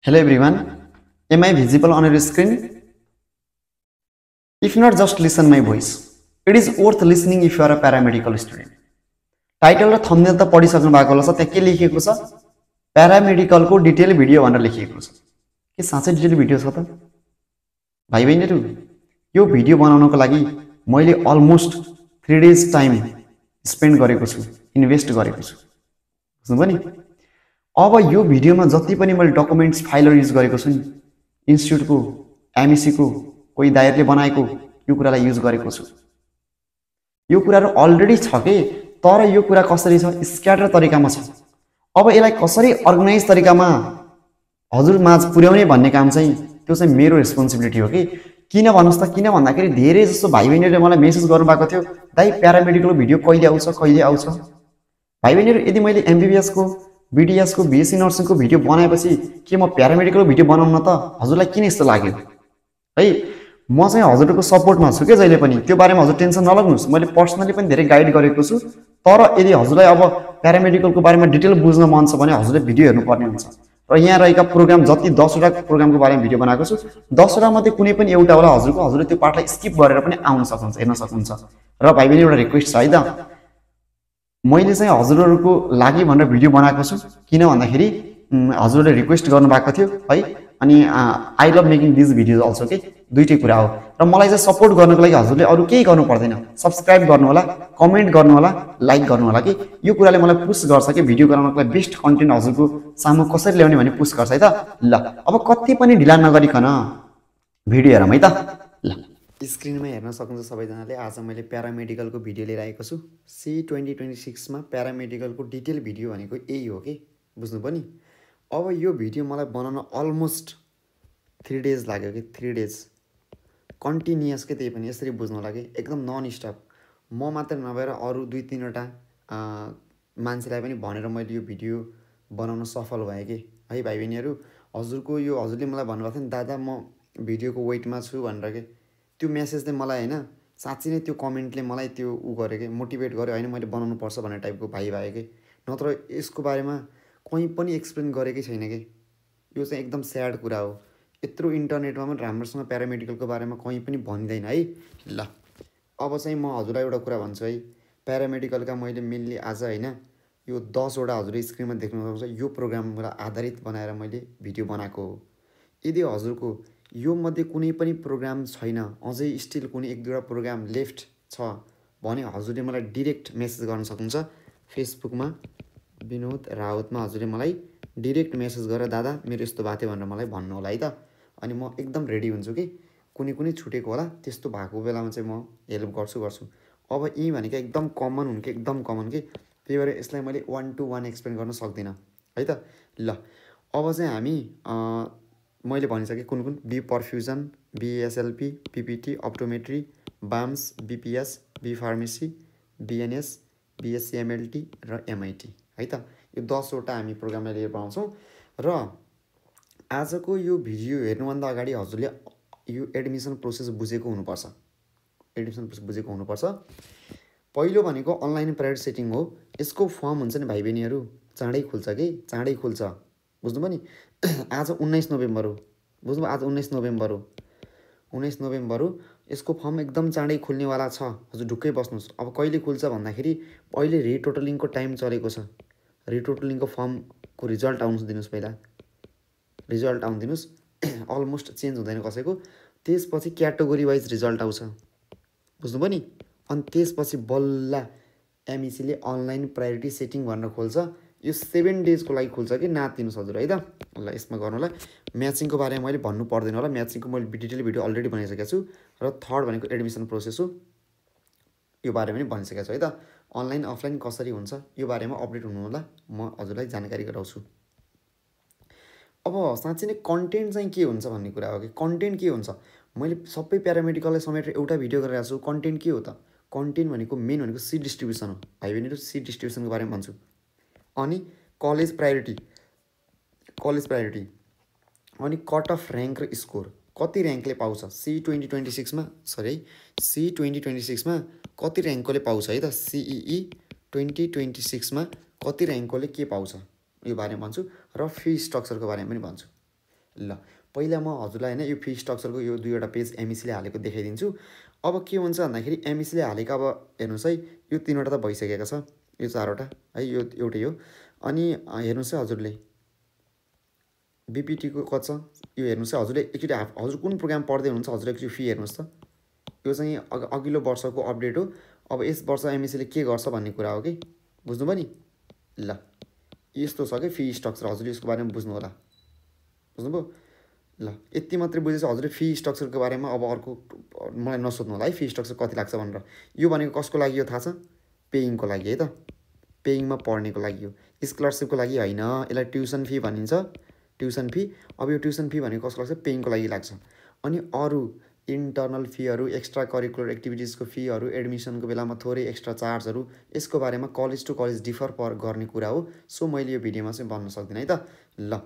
Hello everyone, am I visible on your screen? If not, just listen my voice. It is worth listening if you are a paramedical student. Title र thumbnail त पढिसक्नु भएको होला त्यहाँ के लेखिएको छ paramedical को डिटेल भिडियो भनेर लेखिएको छ के साँच्चै डिटेल भिडियो छ त भाइ बहिनीहरु यो भिडियो बनाउनको लागि मैले अलमोस्ट 3 डेज टाइम स्पेन्ड गरेको छु इन्भेस्ट गरेको छु बुझ्नुभयो नि अब यो भिडियोमा जति पनि मैले डकुमेन्ट्स फाइलहरु युज गरेको छु नि इन्स्टिट्युट को एमईसी को कोही दाइरले बनाएको यो कुरालाई युज गरेको छु यो कुराहरु अलरेडी छ के तर यो कुरा कसरी छ स्क्याटर तरिकामा छ अब यसलाई कसरी अर्गनाइज तरिकामा हजुर माझ पुर्याउने भन्ने काम चाहिँ त्यो चाहिँ मेरो रेस्पोन्सिबिलिटी हो कि किन भन्नुस् त किन भन्दाखेरि धेरै जस्तो भाइ बहिनीहरुले मलाई मेसेज गर्नु भएको थियो दाइ प्यारामेडिकल भिडियो कहिले आउँछ भाइ बहिनीहरु यदि मैले एमबीबीएस को बीडीएस को बीएससी नर्सिङ को भिडियो बनाएपछि के म प्यारामेडिकल भिडियो बनाउन त हजुरलाई किन यस्तो लाग्यो है म चाहिँ हजुरको सपोर्टमा छु के जहिले पनि त्यो बारेमा हजुर टेन्सन नलाग्नुस् मैले पर्सनली पनि धेरै गाइड गरेको छु तर यदि हजुरलाई अब प्यारामेडिकल को बारेमा डिटेल बुझ्न मन छ भने हजुरले भिडियो हेर्नु पर्ने हुन्छ र यहाँ रहेका प्रोग्राम जति 10 वटा प्रोग्रामको बारेमा भिडियो बनाएको छु 10 वटा मध्ये कुनै पनि एउटा होला हजुरले त्यो पार्टलाई स्किप गरेर पनि आउन सक्नुहुन्छ हेर्न सक्नुहुन्छ र भाइ बहिनी एउटा रिक्वेस्ट छ है त मैले चाहिँ हजुरहरुको लागि भनेर भिडियो बनाएको छु किन भन्दाखेरि हजुरले रिक्वेस्ट गर्नु भएको थियो है अनि I love making this videos also के दुईटै कुरा हो र मलाई चाहिँ सपोर्ट गर्नको लागि हजुरले अरु केही गर्नु पर्दैन सब्स्क्राइब गर्नु होला कमेन्ट गर्नु होला लाइक गर्नु होला कि यो कुराले मलाई पुश गर्छ कि भिडियो बनाउनको लागि बेस्ट कन्टेन्ट हजुरको सामु कसरी ल्याउने भन्ने पुश गर्छ है त ल अब कति पनि ढिला नगरिकन भिडियो हेरौँ है त ल स्क्रिनमा हेर्न सक्नुहुन्छ सबैजनाले आज मैले प्यारामेडिकलको भिडियो लिएर आएको छु सी 2026 मा प्यारामेडिकलको डिटेल भिडियो भनेको यही हो के बुझ्नु पनि अब यो भिडियो मलाई बनाउन अलमोस्ट 3 डेज लाग्यो के 3 डेज कन्टिन्युअस के त्यही पनि यसरी बुझ्नु लागि एकदम नन स्टप म मात्र नभएर अरु 2-3 वटा मान्छेलाई पनि भनेर मैले यो भिडियो बनाउन सफल भए के है भाइ बहिनीहरु हजुरले मलाई भन्नुभएको थियो नि दादा म भिडियोको वेटमा छु भनेर के त्यो मेसेजले मलाई हैन साच्चै नै त्यो कमेन्टले मलाई त्यो गरे के मोटिभेट गर्यो हैन मैले बनाउनु पर्छ भन्ने टाइपको भाइ भए के नत्र यसको बारेमा कहीं पनि एक्सप्लेन गरेकै छैन के यो चाहिँ एकदम स्याड कुरा हो यत्रो इन्टरनेटमा पनि राम्रोसँग प्यारामेडिकलको बारेमा कहीं पनि भनिदैन है ल अब चाहिँ म हजुरलाई एउटा कुरा भन्छु है प्यारामेडिकलका मैले मेनली आज हैन यो 10 वटा हजुरले स्क्रिनमा देख्न सक्नुहुन्छ यो प्रोग्रामबाट आधारित बनाएर मैले भिडियो बनाएको हो यदि हजुरको यो मध्ये कुनै पनि प्रोग्राम छैन अझै स्टिल कुनै एक दुईवटा प्रोग्राम लेफ्ट छ भने हजुरले मलाई डाइरेक्ट मेसेज गर्न सक्नुहुन्छ फेसबुकमा विनोद रावतमा हजुरले मलाई डाइरेक्ट मेसेज गरेर दादा मेरो यस्तो बाते भनेर मलाई भन्नु होला है त अनि म एकदम रेडी हुन्छु कि कुनै छुटेको होला त्यस्तो भएको बेलामा चाहिँ म हेल्प गर्छु अब यी भनेको एकदम कमन हुन् के एकदम कमन के त्यही भएर यसलाई मैले 1 to 1 एक्सप्लेन गर्न सक्दिन है त ल अब चाहिँ हामी मैले भनिसके कुन B perfusion BSLP PPT optometry BAMS BPS B pharmacy BNS BSc MLT र एमआईटी है त यो 10 वटा हामी प्रोग्रामलाई लिएर बनाउँछौं र आजको यो भिडियो हेर्नुभन्दा अगाडि हजुरले यो एडमिसन प्रोसेस बुझेको हुनुपर्छ पहिलो भनेको अनलाइन प्राइभेट सेटिङ हो यसको फर्म हुन्छ नि भाइ बहिनीहरु चाँडै खुल्छ बुझ्नु पनि आज 19 नोभेम्बर हो बुझ्नु आज 19 नोभेम्बर हो यसको फर्म एकदम चाँडै खुल्नेवाला छ हजुर ढुक्कै बस्नुस् अब कहिले खुल्छ भन्दाखेरि अहिले रिटोटलिङको टाइम चलेको छ रिटोटलिङको फर्मको रिजल्ट आउन दिनुस् पहिला रिजल्ट आउन दिनुस् अलमोस्ट चेन्ज हुँदैन कसैको त्यसपछि क्याटेगोरी वाइज रिजल्ट आउँछ बुझ्नु पनि अनि त्यसपछि बल्ल एमईसी ले अनलाइन प्रायोरिटी सेटिङ भनेर खोल्छ यो 7 डेज को लागि खुल्छ कि नातिनुस् हजुर है त ल यसमा गर्नु होला म्याचिङको बारेमा मैले भन्नु पर्दैन होला म्याचिङको मैले डिटेल भिडियो अलरेडी बनाइसकेको छु र थर्ड भनेको एडमिसन प्रोसेस हो यो बारेमा पनि भनिसकेको छु है त अनलाइन अफलाइन कसरी हुन्छ यो बारेमा अपडेट हुनु होला म हजुरलाई जानकारी गराउँछु अब साच्चै नै कन्टेन्ट चाहिँ के हुन्छ भन्ने कुरा हो कि कन्टेन्ट के हुन्छ मैले सबै प्यारामेडिकललाई समेटेर एउटा भिडियो गरिरहेको छु कन्टेन्ट के हो त कन्टेन्ट भनेको मेन भनेको सीट डिस्ट्रिब्युसन हो भाइ बहिनीहरु सीट डिस्ट्रिब्युसनको बारेमा भन्छु अनि कलेज प्रायोरिटी अनि कट अफ र्याङ्क र स्कोर कति र्याङ्कले पाउँछ सी 2026 मा कति र्याङ्कले पाउँछ है त सीईई 2026 मा कति र्याङ्कले के पाउँछ यो बारेमा भन्छु र फी स्ट्रक्चरको बारेमा पनि भन्छु ल पहिला म हजुरलाई हैन यो फी स्ट्रक्चरको यो दुईवटा पेज एमइसीले हालेको देखाइदिन्छु। अब के हुन्छ भन्दाखेरि एमइसीले हालेको अब हेर्नुहोस् है यो तीनवटा त भइसकेको छ, यो चारवटा है, यो एउटै हो। अनि हेर्नुहोस् है हजुरले बीपीटी को कति छ यो हेर्नुहोस् है हजुरले एकचोटि हजुर कुन प्रोग्राम पढ्दै हुनुहुन्छ हजुरले एकचोटि फी हेर्नुहोस् त। यो चाहिँ अघिल्लो वर्षको अपडेट हो। अब यस वर्ष एमइसीले के गर्छ भन्ने कुरा हो कि, बुझ्नुभयो नि। ल यस्तो छ कि फी स्ट्रक्चर, हजुरले यसको बारेमा बुझ्नु होला, बुझ्नुभयो। ल यति मात्रै बुझेछ हजुरले फी स्ट्रक्चरको बारेमा। अब अर्को मलाई नसोध्नु होला है फी स्ट्रक्चर कति लाग्छ भनेर। यो भनेको कसको लागि हो थाहा छ? पेइङको लागि है त, पेइङमा पढ्नेको लागि हो, स्कलरसिपको लागि होइन। यसलाई ट्युसन फी भनिन्छ, ट्युसन फी। अब यो ट्युसन फी भनेको कसको लाग्छ? पेइङको लागि लाग्छ। अनि अरू इन्टर्नल फीहरू, एक्स्ट्रा करिकुलर एक्टिभिटिजको फीहरू, एडमिसनको बेलामा थोरै एक्स्ट्रा चार्जहरू, यसको बारेमा कलेज टु कलेज डिफर गर्ने कुरा हो। सो मैले यो भिडियोमा चाहिँ भन्न सक्दिनँ है त। ल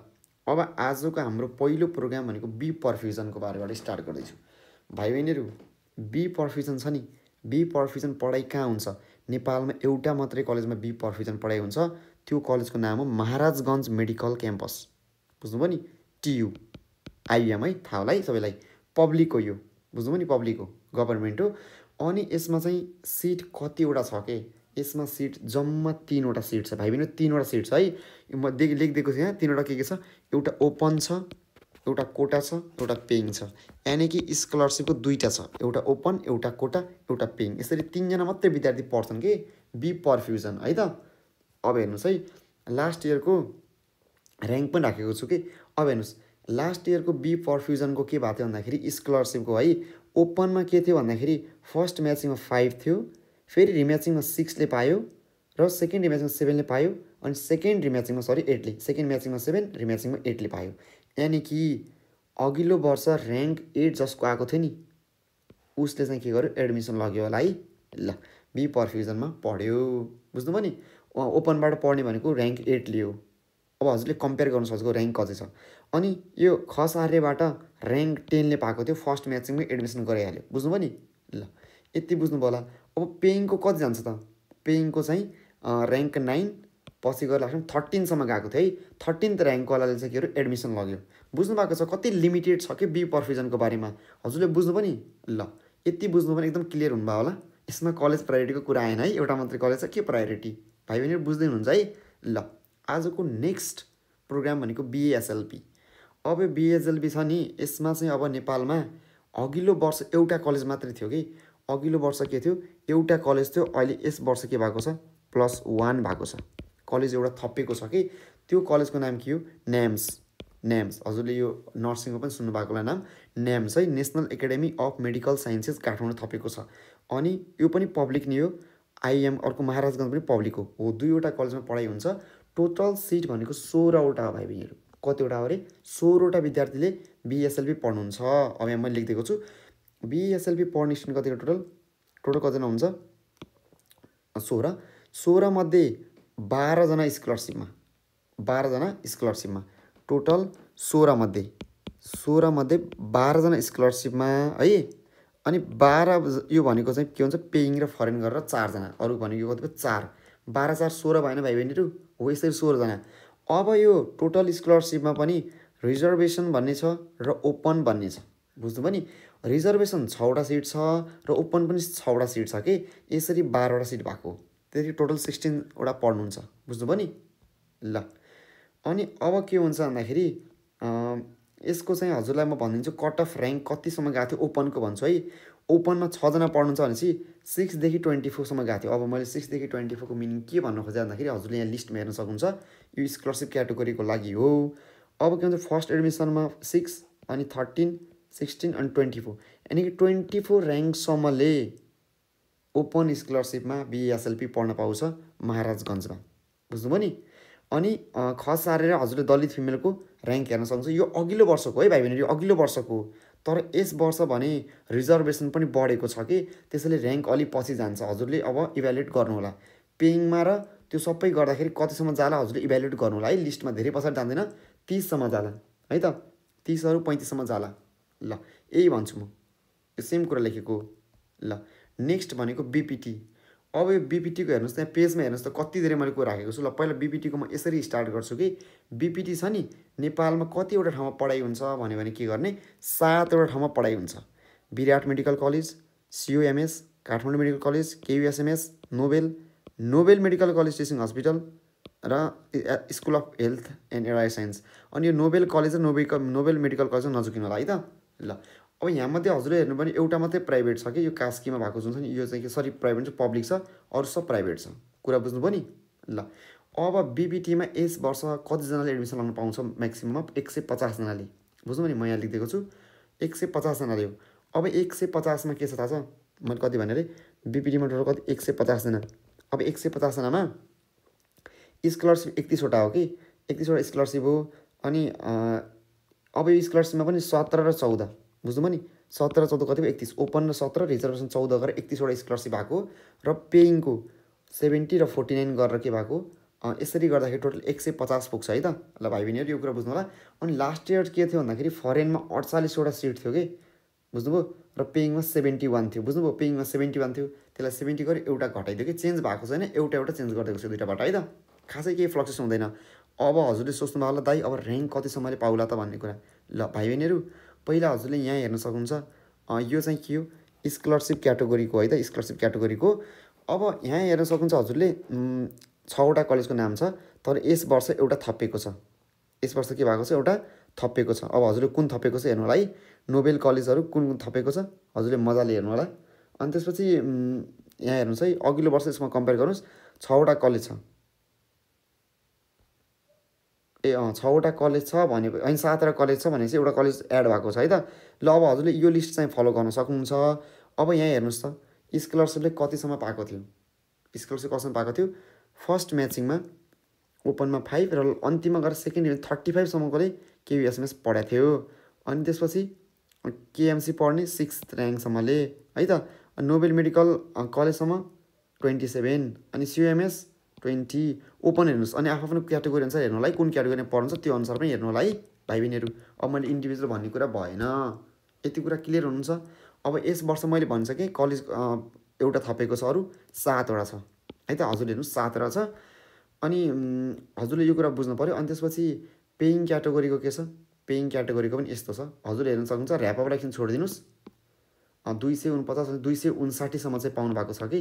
अब आजको हाम्रो पहिलो प्रोग्राम भनेको बी पर्फ्युजनको बारेबाट स्टार्ट गर्दैछु। भाइ बहिनीहरू बी पर्फ्युजन छ नि, बी पर्फ्युजन पढाइ कहाँ हुन्छ? नेपालमा एउटा मात्रै कलेजमा बी पर्फ्युजन पढाइ हुन्छ। त्यो कलेजको नाम हो महाराजगञ्ज मेडिकल क्याम्पस, बुझ्नुभयो नि। टियु आइएम है, थाहा होला है सबैलाई। पब्लिक हो यो, बुझ्नुभयो नि, पब्लिक हो, गभर्मेन्ट हो। अनि यसमा चाहिँ सिट कतिवटा छ के? यसमा सिट जम्मा 3वटा सिट छ भाइ बहिनी, 3वटा सिट छ है। म लेखिदिएको छु यहाँ 3वटा के छ। एउटा ओपन छ, एउटा कोटा छ, एउटा पेइङ छ। यानि कि स्कलरसिपको 2टा छ, एउटा ओपन, एउटा कोटा, एउटा पेइङ। यसरी 3जना मात्रै विद्यार्थी पढ्छन् कि बी पर्फ्युजन है त। अब हेर्नुहोस् है लास्ट इयरको ऱ्याङ्क पनि राखेको छु कि। अब हेर्नुहोस् लास्ट इयरको बी पर्फ्युजनको के भएको थियो भन्दाखेरि स्कलरसिपको है, ओपनमा के थियो भन्दाखेरि फर्स्ट म्याचिङमा 5 थियो, फेरि रिम्याचिङमा 6ले पायो, र सेकेन्ड रिम्याचिङमा 7ले पायो, अनि सेकेन्ड रिम्याचिङमा 8ले, सेकेन्ड म्याचिङमा 7, रिम्याचिङमा 8ले पायो। यानि कि अघिल्लो वर्ष ऱ्याङ्क 8 जसको आएको थियो नि उसले चाहिँ के गर्यो? एडमिसन लग्यो होला है। ल बी पर्फ्युजनमा पढ्यो, बुझ्नुभयो नि। ओपनबाट पढ्ने भनेको ऱ्याङ्क 8 लियो। अब हजुरले कम्पेयर गर्नु सक्छौ ऱ्याङ्क कति छ। अनि यो खस आर्यबाट ऱ्याङ्क 10ले पाएको थियो, फर्स्ट म्याचिङमै एडमिसन गराइहाल्यो, बुझ्नुभयो नि। ल यति बुझ्नुभयो होला। अब पेइङको कति जान्छ त? पेइङको चाहिँ ऱ्याङ्क 9 पछि गएर लास्टमा 13सम्म गएको थियो है। 13th ऱ्याङ्कवालाले चाहिँ के गर्यो? एडमिसन लग्यो। बुझ्नु भएको छ कति लिमिटेड छ कि बी पर्फ्युजनको बारेमा, हजुरले बुझ्नुभयो नि। ल यति बुझ्नु भने एकदम क्लियर हुनुभयो होला। यसमा कलेज प्रायोरिटीको कुरा आएन है, एउटा मात्रै कलेज छ, के प्रायोरिटी भाइ बहिनीहरू बुझ्दै हुनुहुन्छ है। ल आजको नेक्स्ट प्रोग्राम भनेको बिएसएलपी। अब यो बिएसएलपी छ नि, यसमा चाहिँ अब नेपालमा अघिल्लो वर्ष एउटा कलेज मात्रै थियो कि। अघिल्लो वर्ष के थियो? एउटा कलेज थियो। अहिले यस वर्ष के भएको छ? +1 भएको छ, कलेज एउटा थपेको छ कि। त्यो कलेजको नाम के हो? न्याम्स। न्याम्स हजुरले यो नर्सिङको पनि सुन्नुभएको होला नाम, न्याम्स है, national academy of medical sciences Kathmandu थपेको छ। अनि यो पनि पब्लिक नै हो। आइएम अर्को महाराजगञ्ज पनि पब्लिक हो। दुईवटा कलेजमा पढाइ हुन्छ। टोटल सिट भनेको 16वटा हो भाइ बहिनीहरू। कतिवटा हो अरे? 16वटा विद्यार्थीले बिएसएलपी पढ्नुहुन्छ। अब यहाँ मैले लेखिदिएको छु बिएसएलपी पढ्ने स्टुडेन्ट कतिको टोटल कतिजना हुन्छ? 16 मध्ये 12जना स्कलरसिपमा, 12जना स्कलरसिपमा, टोटल 16 मध्ये 12जना स्कलरसिपमा है। अनि 12 यो भनेको चाहिँ के हुन्छ? पेइङ र फरेन गरेर 4जना, अरू भनेको कतिको 4, 12 4 16 भएन भाइ बहिनीहरू? हो यसरी 16जना। अब यो टोटल स्कलरसिपमा पनि रिजर्भेसन भन्ने छ र ओपन भन्ने छ, बुझ्नुभयो नि। रिजर्भेसन 6वटा सिट छ र ओपन पनि 6वटा सिट छ कि। यसरी 12वटा सिट भएको, त्यसरी टोटल 16वटा पढ्नुहुन्छ, बुझ्नुभयो नि। ल अनि अब के हुन्छ भन्दाखेरि यसको चाहिँ हजुरलाई म भनिदिन्छु कट अफ ऱ्याङ्क कतिसम्म गएको थियो ओपनको भन्छु है। ओपनमा 6जना पढ्नुहुन्छ भनेपछि 6 देखि 24सम्म गएको थियो। अब मैले 6 देखि 24को मिनिङ के भन्न खोजेँ भन्दाखेरि हजुरले यहाँ लिस्टमा हेर्न सक्नुहुन्छ, यो स्कलरसिप क्याटेगोरीको लागि हो। अब के भन्छ? फर्स्ट एडमिसनमा 6, अनि 13, 16 अनि 24, यानि कि 24 ऱ्याङ्कसम्मले ओपन स्कलरसिपमा बिएसएलपी पढ्न पाउँछ महाराजगञ्जमा, बुझ्नुभयो नि। अनि खस सारेर हजुरले दलित फिमेलको ऱ्याङ्क हेर्न सक्नुहुन्छ। यो अघिल्लो वर्षको है भाइ बहिनी, यो अघिल्लो वर्षको। तर यस वर्ष भने रिजर्भेसन पनि बढेको छ कि, त्यसैले ऱ्याङ्क अलि पछि जान्छ। हजुरले अब इभ्यालुएट गर्नु होला पेइङमा, र त्यो सबै गर्दाखेरि कतिसम्म जाला हजुरले इभ्यालुएट गर्नु होला है। लिस्टमा धेरै पछाडि जाँदैन, 30सम्म जाला है त, 30 35सम्म जाला। ल यही भन्छु म, यो सेम कुरा लेखेको। ल नेक्स्ट भनेको बिपिटी। अब यो बीपीटीको हेर्नुहोस् त्यहाँ पेजमा हेर्नुहोस् त कति धेरै मैले कुरा राखेको छु। ल पहिला बीपीटीको म यसरी स्टार्ट गर्छु कि बीपीटी छ नि नेपालमा कतिवटा ठाउँमा पढाइ हुन्छ भन्यो भने के गर्ने 7वटा ठाउँमा पढाइ हुन्छ। Birat medical college, CUMS, Kathmandu medical college, KUSMS, Nobel medical college teaching hospital र school of health and AI science. अनि यो नोबेल कलेज र नोबेल मेडिकल कलेज नजिकिनु होला है त। ल अब यहाँमध्ये हजुरले हेर्नु भने एउटा मात्रै प्राइभेट छ कि यो कास्कीमा भएको जुन छ नि यो चाहिँ कि सरी प्राइभेट चाहिँ पब्लिक छ, अरू सब प्राइभेट छ। कुरा बुझ्नुभयो नि। ल अब बीपीटीमा यस वर्ष कतिजनाले एडमिसन लाउन पाउँछ म्याक्सिमम 150 जनाले। बुझ्नुभयो नि, म यहाँ लेखिदिएको छु 150 जनाले हो। अब 150मा के छ थाहा छ मैले कति भने अरे बीपीटीमा टोटल कति 150 जना। अब 150 जनामा स्कलरसिप 31वटा हो कि 31वटा स्कलरसिप हो। अनि अब यो स्कलरसिपमा पनि 17 र 14 बुझ्नुभयो नि, 17 र 14 कति भयो 31, ओपन र 17 रिजर्भेसन 14 गरेर 31वटा स्कलरसिप भएको र पेइङको 70 र 49 गरेर के भएको। यसरी गर्दाखेरि टोटल 150 पुग्छ है त। ल भाइ बहिनीहरू यो कुरा बुझ्नु होला। अनि लास्ट इयर के थियो भन्दाखेरि फरेनमा 48वटा सिट थियो कि बुझ्नुभयो र पेइङमा 71 थियो। बुझ्नुभयो, पेइङमा 71 थियो, त्यसलाई 70 गरी एउटा घटाइदियो कि चेन्ज भएको छैन, एउटा चेन्ज गरिदिएको छु दुईवटाबाट है त, खासै केही फ्लक्चुएसन हुँदैन। अब हजुरले सोच्नु भयो होला दाइ अब र्याङ्क कतिसम्मले पाउला त भन्ने कुरा। ल भाइ बहिनीहरू पहिला हजुरले यहाँ हेर्न सक्नुहुन्छ यो चाहिँ के हो स्कलरसिप क्याटेगोरीको है त, स्कलरसिप क्याटेगोरीको। अब यहाँ हेर्न सक्नुहुन्छ हजुरले 6वटा कलेजको नाम छ, तर यस वर्ष एउटा थपिएको छ। यस वर्ष के भएको छ एउटा थपिएको छ। अब हजुरले कुन थपेको छ हेर्नु होला है, नोबेल कलेजहरू कुन कुन थपेको छ हजुरले मजाले हेर्नु होला। अनि त्यसपछि यहाँ हेर्नुहोस् है अघिल्लो वर्ष यसमा कम्पेयर गर्नुहोस् 6वटा कलेज छ। 6वटा कलेज छ भने होइन 7वटा कलेज छ भने चाहिँ एउटा कलेज एड भएको छ है त। ल अब हजुरले यो लिस्ट चाहिँ फलो गर्न सक्नुहुन्छ। अब यहाँ हेर्नुहोस् त स्कलरसिपले कतिसम्म पाएको थियो, स्कलरसिप कतिसम्म पाएको थियो। फर्स्ट म्याचिङमा ओपनमा 5 र अन्तिममा गएर सेकेन्ड 35सम्मकोले केयुएसएमएस पढाएको थियो। अनि त्यसपछि केएमसी पढ्ने 6th र्याङ्कसम्मले है त। नोबेल मेडिकल कलेजसम्म 27, अनि सियुएमएस 20। ओपन हेर्नुहोस् अनि आफ्नो क्याटेगोरी अनुसार हेर्नु होला है, कुन क्याटेगोरीमा पढ्नुहुन्छ त्यो अनुसार पनि हेर्नु होला है भाइ बहिनीहरू। अब मैले इन्डिभिजुअल भन्ने कुरा भएन, यति कुरा क्लियर हुनुहुन्छ। अब यस वर्ष मैले भनिसकेँ कलेज एउटा थपेको छ, अरू 7वटा छ है त। हजुरले हेर्नुहोस् 7वटा छ। अनि हजुरले यो कुरा बुझ्नु पऱ्यो। अनि त्यसपछि पेइङ क्याटेगोरीको के छ, पेइङ क्याटेगोरीको पनि यस्तो छ। हजुरले हेर्न सक्नुहुन्छ ऱ्यापबाट एकछिन छोडिदिनुहोस् 249 259सम्म चाहिँ पाउनु भएको छ कि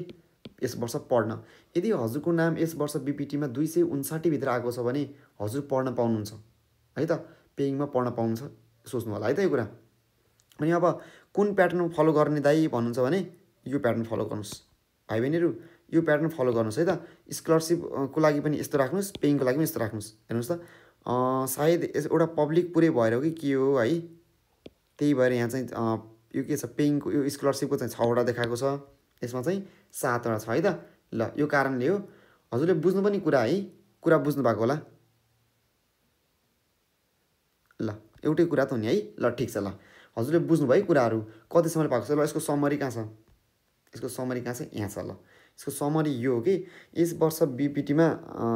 यस वर्ष पढ्न। यदि हजुरको नाम यस वर्ष बीपीटीमा 259 भित्र आएको छ भने हजुर पढ्न पाउनुहुन्छ है त, पेइङमा पढ्न पाउनुहुन्छ। सोच्नु होला है त यो कुरा। अनि अब कुन प्याटर्न फलो गर्ने दाइ भन्नुहुन्छ भने यो प्याटर्न फलो गर्नुहोस् भाइ बहिनीहरू, यो प्याटर्न फलो गर्नुहोस् है त। स्कलरसिपको लागि पनि यस्तो राख्नुहोस्, पेइङको लागि पनि यस्तो राख्नुहोस्। हेर्नुहोस् त सायद एउटा पब्लिक पुरै भएर हो कि के हो है, त्यही भएर यहाँ चाहिँ यो के छ पेइङको यो स्कलरसिपको चाहिँ 6वटा देखाएको छ, यसमा चाहिँ 7वटा छ है त। ल यो कारणले हो हजुरले बुझ्नु पनि कुरा है, कुरा बुझ्नु भएको होला। ल एउटै कुरा त हो नि है। ल ठिक छ, ल हजुरले बुझ्नुभयो कुराहरू कतिसम्म पाएको छ। ल यसको समरी कहाँ छ, यसको समरी कहाँ छ, यहाँ छ। ल यसको समरी यो हो कि यस वर्ष बीपीटीमा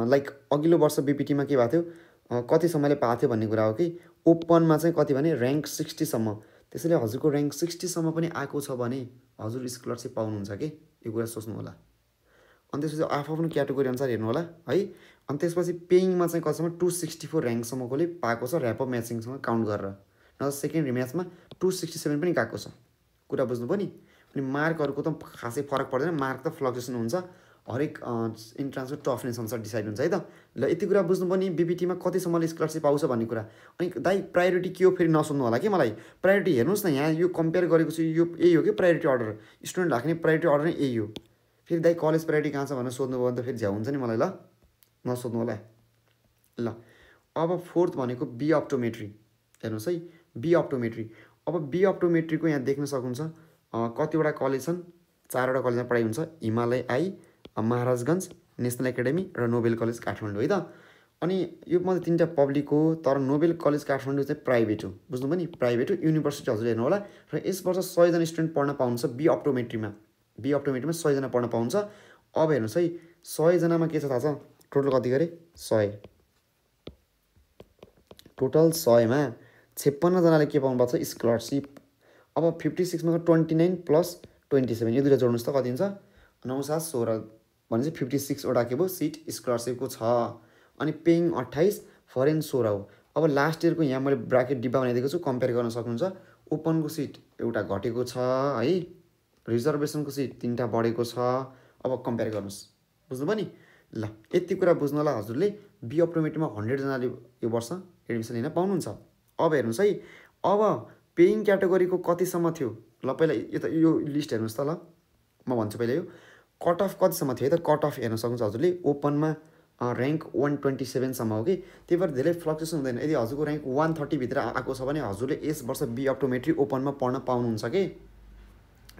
लाइक अघिल्लो वर्ष बीपीटीमा के भएको थियो कतिसम्मले पाएको थियो भन्ने कुरा हो कि ओपनमा चाहिँ कति भने र्याङ्क 60सम्म। त्यसैले हजुरको र्याङ्क 60सम्म पनि आएको छ भने हजुर स्कलरसिप पाउनुहुन्छ कि, यो कुरा सोच्नु होला। अनि त्यसपछि आफ्नो क्याटेगोरी अनुसार हेर्नु होला है। अनि त्यसपछि पेइङमा चाहिँ कतिसम्म 264 र्याङ्कसम्मकोले पाएको छ ऱ्यापअप म्याचिङसँग काउन्ट गरेर, न सेकेन्डरी म्याचमा 267 पनि गएको छ। कुरा बुझ्नुभयो नि। अनि मार्कहरूको त खासै फरक पर्दैन, मार्क त फ्लक्चुएसन हुन्छ, हरेक इन्ट्रान्सको टफनेस अनुसार डिसाइड हुन्छ है त। ल यति कुरा बुझ्नुभयो नि बीपीटीमा कतिसम्मले स्कलरसिप आउँछ भन्ने कुरा। अनि दाइ प्रायोरिटी के हो फेरि नसुन्नु होला कि मलाई, प्रायोरिटी हेर्नुहोस् न यहाँ यो कम्पेयर गरेको छु, यो यही हो कि प्रायोरिटी अर्डर, स्टुडेन्ट राख्ने प्रायोरिटी अर्डर नै यही हो। फेरि दाइ कलेज प्रायोरिटी कहाँ छ भनेर सोध्नुभयो भने त फेरि झ्याउ हुन्छ नि मलाई। ल नसोध्नु होला। ल अब 4th भनेको बी अप्टोमेट्री, हेर्नुहोस् है बी अप्टोमेट्री। अब बी अप्टोमेट्रीको यहाँ देख्न सक्नुहुन्छ कतिवटा कलेज छन्, 4वटा कलेजमा पढाइ हुन्छ, Himalaya I, Maharajganj, national academy र नोबेल कलेज काठमाडौँ है त। अनि यो मध्ये 3टा पब्लिक हो, तर नोबेल कलेज काठमाडौँ चाहिँ प्राइभेट हो। बुझ्नुभयो नि, प्राइभेट हो, युनिभर्सिटी हजुरले हेर्नु होला। र यस वर्ष 100 जना स्टुडेन्ट पढ्न पाउनुहुन्छ बी अप्टोमेट्रीमा, बी अप्टोमेट्रीमा 100 जना पढ्न पाउँछ। अब हेर्नुहोस् है 100 जनामा के छ थाहा छ, टोटल कति गरे 100, टोटल 100मा 56 जनाले के पाउनु भएको छ स्कलरसिप। अब 56मा 29 + 27 यो दुईवटा जोड्नुहोस् त कति हुन्छ 9/7/16 भनेपछि 56 वटा के भयो सिट स्कलरसिपको छ। अनि पेइङ 28, फरेन 16 हो। अब लास्ट इयरको यहाँ मैले ब्राकेट डिब्बा बनाइदिएको छु, कम्पेयर गर्न सक्नुहुन्छ। ओपनको सिट एउटा घटेको छ है, रिजर्भेसनको सिट 3टा बढेको छ। अब कम्पेयर गर्नुहोस्, बुझ्नुभयो नि? ल यति कुरा बुझ्नलाई हजुरले बी अप्टोमेट्रीमा 100 जनाले यो वर्ष एडमिसन लिन पाउनुहुन्छ। अब हेर्नुहोस् है, अब पेइङ क्याटेगोरीको कतिसम्म थियो? ल पहिला यो लिस्ट हेर्नुहोस् त। ल म भन्छु पहिला यो कट अफ कतिसम्म थियो है त? कट अफ हेर्न सक्नुहुन्छ हजुरले। ओपनमा ऱ्याङ्क 127सम्म हो कि, त्यही भएर धेरै फ्लक्चुएसन हुँदैन। यदि हजुरको ऱ्याङ्क 130 भित्र आएको छ भने हजुरले यस वर्ष बी अप्टोमेट्री ओपनमा पढ्न पाउनुहुन्छ कि,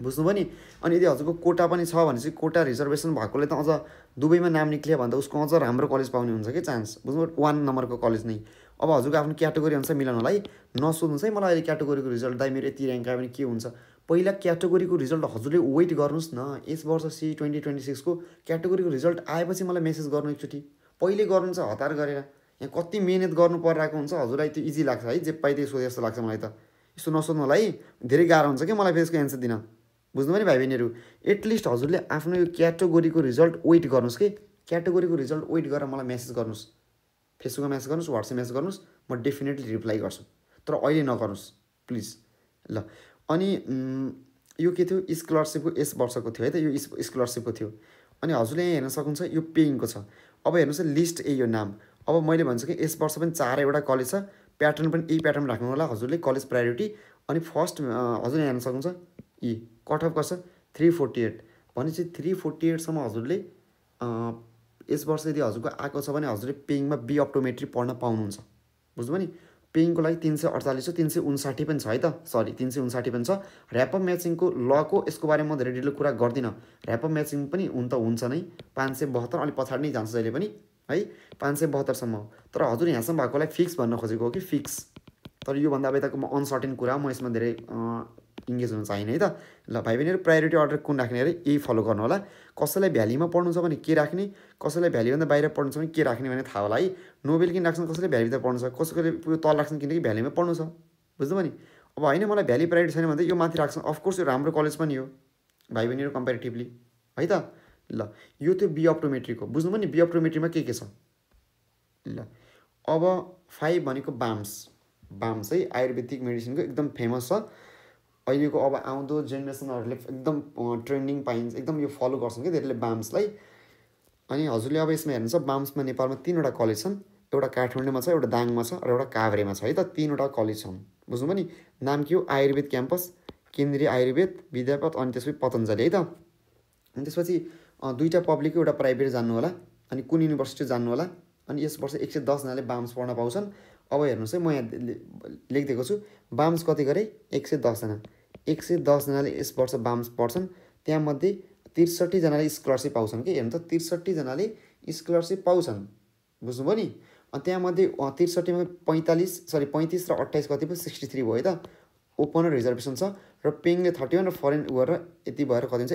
बुझ्नुभयो नि? अनि यदि हजुरको कोटा पनि छ भने चाहिँ कोटा रिजर्भेसन भएकोले त अझ दुबईमा नाम निक्लियो भने त उसको अझ राम्रो कलेज पाउने हुन्छ कि चान्स, बुझ्नुभयो? 1 नम्बरको कलेज नै। अब हजुरको आफ्नो क्याटेगोरी अनुसार मिलाउनलाई नसोध्नुहोस् है मलाई अहिले क्याटेगोरीको रिजल्ट दाइ मेरो यति ऱ्याङ्क आयो भने के हुन्छ। पहिला क्याटेगोरीको रिजल्ट हजुरले वेट गर्नुहोस् न। यस वर्ष सी 2026 को क्याटेगोरीको रिजल्ट आएपछि मलाई मेसेज गर्नु एकचोटि। पहिले गर्नुहुन्छ हतार गरेर। यहाँ कति मेहनत गर्नु परिरहेको हुन्छ, हजुरलाई त्यो इजी लाग्छ है, जे पाइ त्यही सोधे जस्तो लाग्छ मलाई त। यस्तो नसोध्नु होला है, धेरै गाह्रो हुन्छ कि मलाई फेरि यसको एन्सर दिन, बुझ्नुभयो नि भाइ बहिनीहरू? एटलिस्ट हजुरले आफ्नो यो क्याटेगोरीको रिजल्ट वेट गर्नुहोस् कि, क्याटेगोरीको रिजल्ट वेट गरेर मलाई मेसेज गर्नुहोस्, फेसबुकमा मेसेज गर्नुहोस्, व्हाट्सएप मेसेज गर्नुहोस्, म डेफिनेटली रिप्लाई गर्छु। तर अहिले नगर्नुहोस् प्लिज। ल अनि यो के थियो? स्कलरसिपको यस वर्षको थियो है त, यो स्कलरसिपको थियो। अनि हजुरले यहाँ हेर्न सक्नुहुन्छ यो पेइङको छ। अब हेर्नुहोस् लिस्ट यो नाम। अब मैले भन्छु कि यस वर्ष पनि 4वटा कलेज छ, प्याटर्न पनि यही प्याटर्न राख्नु होला हजुरले, कलेज प्रायोरिटी। अनि फर्स्ट हजुरले हेर्न सक्नुहुन्छ यी कट अफ गर्छ 348 भनेपछि 348सम्म हजुरले यस वर्ष यदि हजुरको आएको छ भने हजुरले पेइङमा बी अप्टोमेट्री पढ्न पाउनुहुन्छ, बुझ्नुभयो नि? पेइङको लागि 348 छ, 359 पनि छ है त, सरी 359 पनि छ। ऱ्यापअप म्याचिङको लको यसको बारेमा म धेरै डिटेल कुरा गर्दिनँ। ऱ्यापअप म्याचिङ पनि हुन्छ नै 572, अलिक पछाडि नै जान्छ जहिले पनि है, 572सम्म। तर हजुर यहाँसम्म भएकोलाई फिक्स भन्न खोजेको हो कि फिक्स। तर योभन्दा अब यताको म अनसर्टेन कुरा, म यसमा धेरै इङ्गेज हुन चाहिने है त। ल भाइ बहिनीहरू प्रायोरिटी अर्डर कुन राख्ने अरे यही फलो गर्नु होला। कसैलाई भ्यालीमा पढ्नु छ भने के राख्ने, कसैलाई भ्यालीभन्दा बाहिर पढ्नु छ भने के राख्ने भने थाहा होला है। नोबेल किन राख्छन्, कसैले भ्यालीभित्र पढ्नु छ, कसैले तल राख्छन् किनकि भ्यालीमा पढ्नु छ, बुझ्नुभयो नि? अब होइन मलाई भ्याली प्रायोरिटी छैन भने त यो माथि राख्छन्, अफकोर्स यो राम्रो कलेज पनि हो भाइ बहिनीहरू कम्पेरिटिभली है त। ल यो त्यो बी अप्टोमेट्रीको, बुझ्नुभयो नि? बी अप्टोमेट्रीमा के छ? ल अब 5 भनेको बाम्स है, आयुर्वेदिक मेडिसिनको एकदम फेमस छ अहिलेको। अब आउँदो जेनेरेसनहरूले एकदम ट्रेन्डिङ पाइन्छ, एकदम यो फलो गर्छन् कि धेरैले बाम्सलाई। अनि हजुरले अब यसमा हेर्नुहुन्छ बाम्समा नेपालमा 3वटा कलेज छन्, एउटा काठमाडौँमा छ, एउटा दाङमा छ र एउटा काभ्रेमा छ है त। 3वटा कलेज छन्, बुझ्नुभयो नि? नाम के हो? आयुर्वेद क्याम्पस, केन्द्रीय आयुर्वेद विद्यापीठ, अनि त्यसपछि पतञ्जलि है त। अनि त्यसपछि 2टा पब्लिक एउटा प्राइभेट जान्नु होला, अनि कुन युनिभर्सिटी जान्नु होला। अनि यस वर्ष 110 जनाले बाम्स पढ्न पाउँछन्। अब हेर्नुहोस् है, म यहाँ लेखिदिएको छु बाम्स कति गरे 110 जना। 110 जनाले यस वर्ष बाम्स पढ्छन्, त्यहाँमध्ये 63 जनाले स्कलरसिप पाउँछन् कि। हेर्नु त 63 जनाले स्कलरसिप पाउँछन्, बुझ्नुभयो नि? अनि त्यहाँमध्ये 63मा 35 र 28 कति भयो? 63 भयो है त। ओपन र रिजर्भेसन छ, र पेइङले 31 र फरेन गरेर यति भएर कति हुन्छ?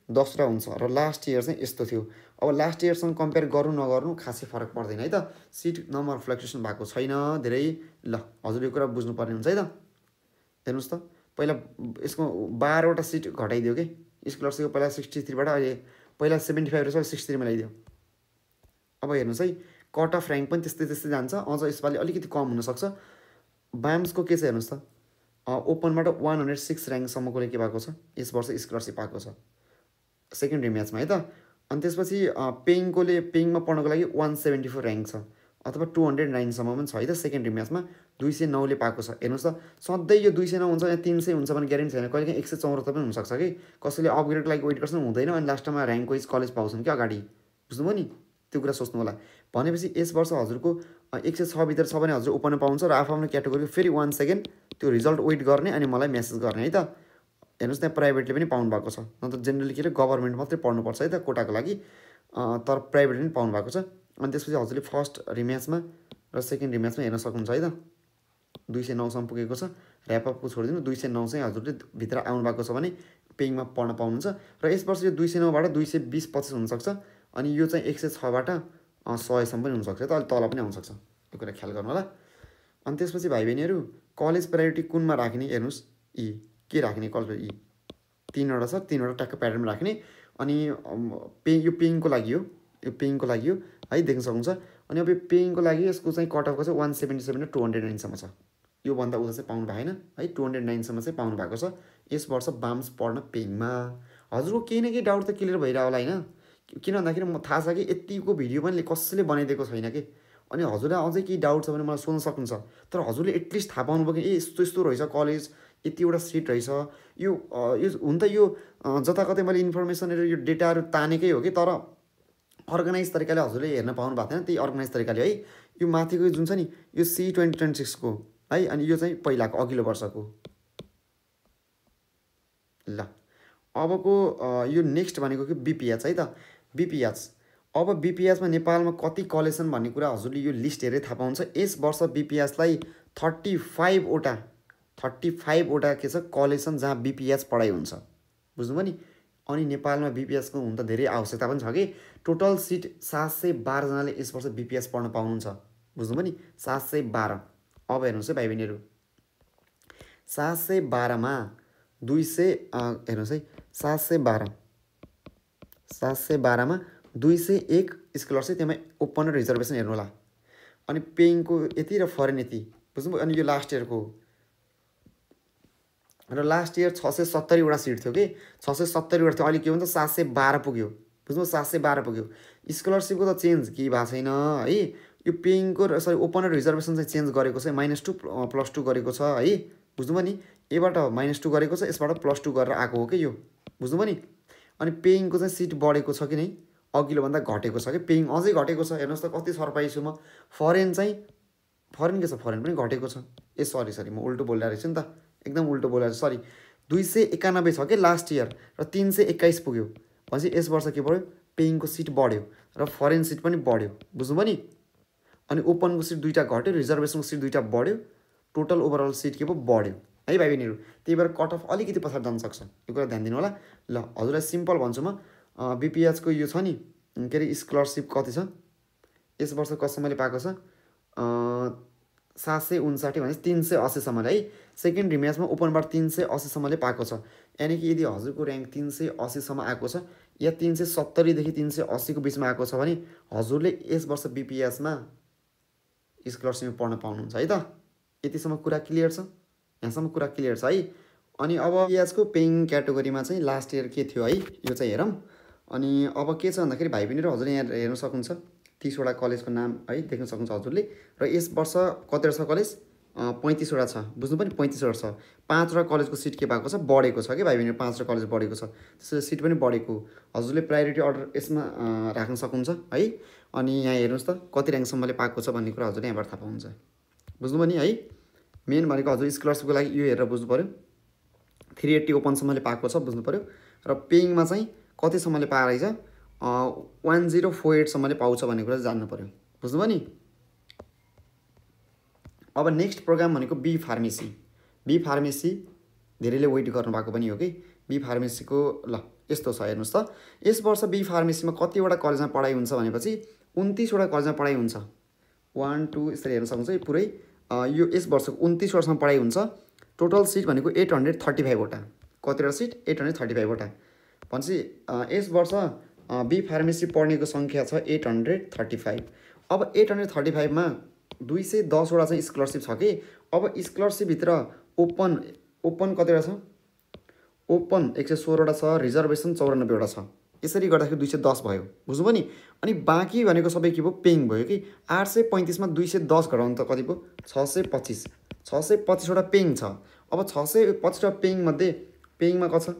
110 हुन्छ। र लास्ट इयर चाहिँ यस्तो थियो। अब लास्ट इयरसँग कम्पेयर गर्नु नगर्नु खासै फरक पर्दैन है त। सिट नम्बर फ्लक्चुएसन भएको छैन धेरै। ल हजुर यो कुरा बुझ्नुपर्ने हुन्छ है त। हेर्नुहोस् त पहिला यसको 12वटा सिट घटाइदियो कि स्कलरसिपको, पहिला 63बाट अहिले पहिला 75 रहेछ 63मा ल्याइदियो। अब हेर्नुहोस् है कट अफ ऱ्याङ्क पनि त्यस्तै जान्छ, अझ यसपालि अलिकति कम हुनसक्छ। बाम्सको के छ हेर्नुहोस् त, ओपनबाट 106 ऱ्याङ्कसम्मकोले के भएको छ यस वर्ष स्कलरसिप पाएको छ सेकेन्डरी म्याचमा है त। अनि त्यसपछि पेइङमा पढ्नको लागि 174 ऱ्याङ्क छ, अथवा 209सम्म पनि छ है त सेकेन्डरी म्याचमा। 209ले पाएको छ। हेर्नुहोस् त सधैँ यो 209 हुन्छ या 300 हुन्छ भने ग्यारेन्टी छैन, कहिले काहीँ 174 पनि हुनसक्छ कि। कसैले अपग्रेडको लागि वेट गर्छन् हुँदैन, अनि लास्टमा ऱ्याङ्क वाइज कलेज पाउँछन् कि अगाडि, बुझ्नुभयो नि? त्यो कुरा सोच्नु होला। भनेपछि यस वर्ष हजुरको 106 भित्र छ भने हजुर ओपन पाउँछ, र आफ्नो क्याटेगोरीको फेरि 1 सेकेन्ड त्यो रिजल्ट वेट गर्ने अनि मलाई मेसेज गर्ने है त। हेर्नुहोस् त्यहाँ प्राइभेटले पनि पाउनु भएको छ, नत्र जेनरली के अरे गभर्मेन्ट मात्रै पढ्नुपर्छ है त कोटाको लागि, तर प्राइभेटले पनि पाउनु भएको छ। अनि त्यसपछि हजुरले फर्स्ट रिम्याचमा र सेकेन्ड रिम्याचमा हेर्न सक्नुहुन्छ है त। 209सम्म पुगेको छ, ऱ्यापअपको छोडिदिनु 209 चाहिँ हजुरले भित्र आउनु भएको छ भने पेइङमा पढ्न पाउनुहुन्छ। र यस वर्ष यो 209बाट 220-25 हुनसक्छ, अनि यो चाहिँ 106बाट 100सम्म पनि हुनसक्छ, त अलिक तल पनि आउनसक्छ, यो कुरा ख्याल गर्नु होला। अनि त्यसपछि भाइ बहिनीहरू कलेज प्रायोरिटी कुनमा राख्ने हेर्नुहोस्, के राख्ने कलेज 3वटा छ, 3वटा ट्याक्क प्याटर्नमा राख्ने। अनि यो पेइङको लागि हो, यो पेइङको लागि हो है, देख्न सक्नुहुन्छ। अनि अब यो पेइङको लागि यसको चाहिँ कट अफको चाहिँ 177 र 209 सम्म छ। योभन्दा उता चाहिँ पाउनु भएन है, 209 सम्म चाहिँ पाउनु भएको छ यस वर्ष बाम्स पढ्न पेइङमा। हजुरको केही न केही डाउट त क्लियर भइरह होला होइन, किन भन्दाखेरि म थाहा छ कि यतिको भिडियो पनि कसैले बनाइदिएको छैन कि। अनि हजुरलाई अझै केही डाउट छ भने मलाई सोध्न सक्नुहुन्छ, तर हजुरले एटलिस्ट थाहा पाउनुभयो कि यस्तो यस्तो रहेछ कलेज, यतिवटा सिट रहेछ। यो हुन त यो जताकतै मैले इन्फर्मेसनहरू यो डेटाहरू तानेकै हो कि, तर अर्गनाइज तरिकाले हजुरले हेर्न पाउनु भएको थिएन, त्यही अर्गनाइज तरिकाले है। यो माथिको जुन छ नि यो C2026 को है, अनि यो चाहिँ पहिलाको अघिल्लो वर्षको। ल अबको यो नेक्स्ट भनेको कि BPH है त, BPH। अब BPH मा नेपालमा कति कलेज छन् भन्ने कुरा हजुरले यो लिस्ट हेरेर थाहा पाउँछ। यस वर्ष BPH लाई 35 वटा के छ कलेज छन् जहाँ BPH पढाइ हुन्छ, बुझ्नुभयो नि। अनि नेपालमा BPH को हुन त धेरै आवश्यकता पनि छ कि। टोटल सिट 712 जनाले यस वर्ष BPH पढ्न पाउनुहुन्छ, बुझ्नुभयो नि, 712। अब हेर्नुहोस् है भाइ बहिनीहरू, 712 मा 200 हेर्नुहोस् है, 712 मा 201 स्कलरसिप, त्यसमा ओपन र रिजर्भेसन हेर्नु होला। अनि पेइङको यति र फरेन यति, बुझ्नुभयो। अनि यो लास्ट इयरको र लास्ट इयर 670 वटा सिट थियो कि, 670 वटा थियो, अहिले के भन्छ 712 पुग्यो, बुझ्नुभयो, 712 पुग्यो। स्कलरसिपको त चेन्ज केही भएको छैन है। यो पेइङको र सरी ओपन र रिजर्भेसन चाहिँ चेन्ज गरेको छ, -2 +2 गरेको छ है, बुझ्नुभयो नि। यबाट -2 गरेको छ, यसबाट +2 गरेर आएको हो कि यो, बुझ्नुभयो नि। अनि पेइङको चाहिँ सिट बढेको छ कि नै, अघिल्लो भन्दा घटेको छ कि, पेइङ अझै घटेको छ। हेर्नुहोस् त कति सरप्राइज छु म। फरेन के छ, फरेन पनि घटेको छ। सरी म उल्टो बोलिरहेको रहेछु नि त, एकदम उल्टो बोलेर सरी। 291 छ कि लास्ट इयर र 321 पुग्यो भनेपछि यस वर्ष के बढ्यो, पेइङको सिट बढ्यो र फरेन सिट पनि बढ्यो, बुझ्नुभयो नि। अनि ओपनको सिट 2टा घट्यो, रिजर्भेसनको सिट 2टा बढ्यो, टोटल ओभरअल सिट के भयो बढ्यो है भाइ बहिनीहरू। त्यही भएर कट अफ अलिकति पछाडि जान सक्छ, यो कुरा ध्यान दिनु होला। ल हजुरलाई सिम्पल भन्छु म, BPH को यो छ नि के अरे स्कलरसिप कति छ यस वर्ष कतिसम्मले पाएको छ, 759 भने 380 सम्मले है। सेकेन्ड म्याचमा ओपनबाट 380 सम्मले पाएको छ। यानि कि यदि हजुरको र्याङ्क 380 सम्म आएको छ या 370 देखि 380 को बिचमा आएको छ भने हजुरले यस वर्ष BPH मा स्कलरसिप पढ्न पाउनुहुन्छ है त। यतिसम्म कुरा क्लियर छ, यहाँसम्म कुरा क्लियर छ है। अनि अब BPH को पेइङ क्याटेगोरीमा चाहिँ लास्ट इयर के थियो है, यो चाहिँ हेरौँ। अनि अब के छ भन्दाखेरि भाइ बहिनीहरू हजुरले यहाँ हेर्न सक्नुहुन्छ 30 वटा कलेजको नाम है, देख्न सक्नुहुन्छ हजुरले। र यस वर्ष कतिवटा छ कलेज, 35 वटा छ, बुझ्नु पनि 35 वटा छ। 5 वटा कलेजको सिट के भएको छ, बढेको छ कि भाइ बहिनीहरू, 5 वटा कलेज बढेको छ, त्यसैले सिट पनि बढेको। हजुरले प्रायोरिटी अर्डर यसमा राख्न सक्नुहुन्छ है। अनि यहाँ हेर्नुहोस् त कति र्याङ्कसम्मले पाएको छ भन्ने कुरा हजुरले यहाँबाट थाहा पाउनुहुन्छ, बुझ्नुभयो नि है। मेन भनेको हजुर स्कलरसिपको लागि यो हेरेर बुझ्नु पऱ्यो, 380 ओपनसम्मले पाएको छ, बुझ्नु पऱ्यो। र पेइङमा चाहिँ कतिसम्मले पाएको रहेछ, 1048 सम्मले पाउँछ भन्ने कुरा जान्नु पऱ्यो, बुझ्नुभयो नि। अब नेक्स्ट प्रोग्राम भनेको बी फार्मेसी धेरैले वेट गर्नुभएको पनि हो कि। बी फार्मेसीको ल यस्तो छ हेर्नुहोस् त, यस वर्ष बी फार्मेसीमा कतिवटा कलेजमा पढाइ हुन्छ भनेपछि 29 वटा कलेजमा पढाइ हुन्छ। 1 2 यसरी हेर्न सक्नुहुन्छ पुरै यो यस वर्षको 29 वटासम्म पढाइ हुन्छ। टोटल सिट भनेको 835 वटा। कतिवटा सिट, 835 वटा भनेपछि यस वर्ष बी फार्मेसी पढ्नेको सङ्ख्या छ 835। अब 835 मा 210 वटा चाहिँ स्कलरसिप छ कि। अब स्कलरसिपभित्र ओपन कतिवटा छ, ओपन 116 वटा छ, रिजर्भेसन 94 वटा छ। यसरी गर्दाखेरि 210 भयो, बुझ्नुभयो नि। अनि बाँकी भनेको सबै के भयो, पेइङ भयो कि। 835 मा 210 घटाउनु त कति भयो, 625। 625 वटा पेइङ छ। अब 625 वटा पेइङ मध्ये पेइङमा कति छ,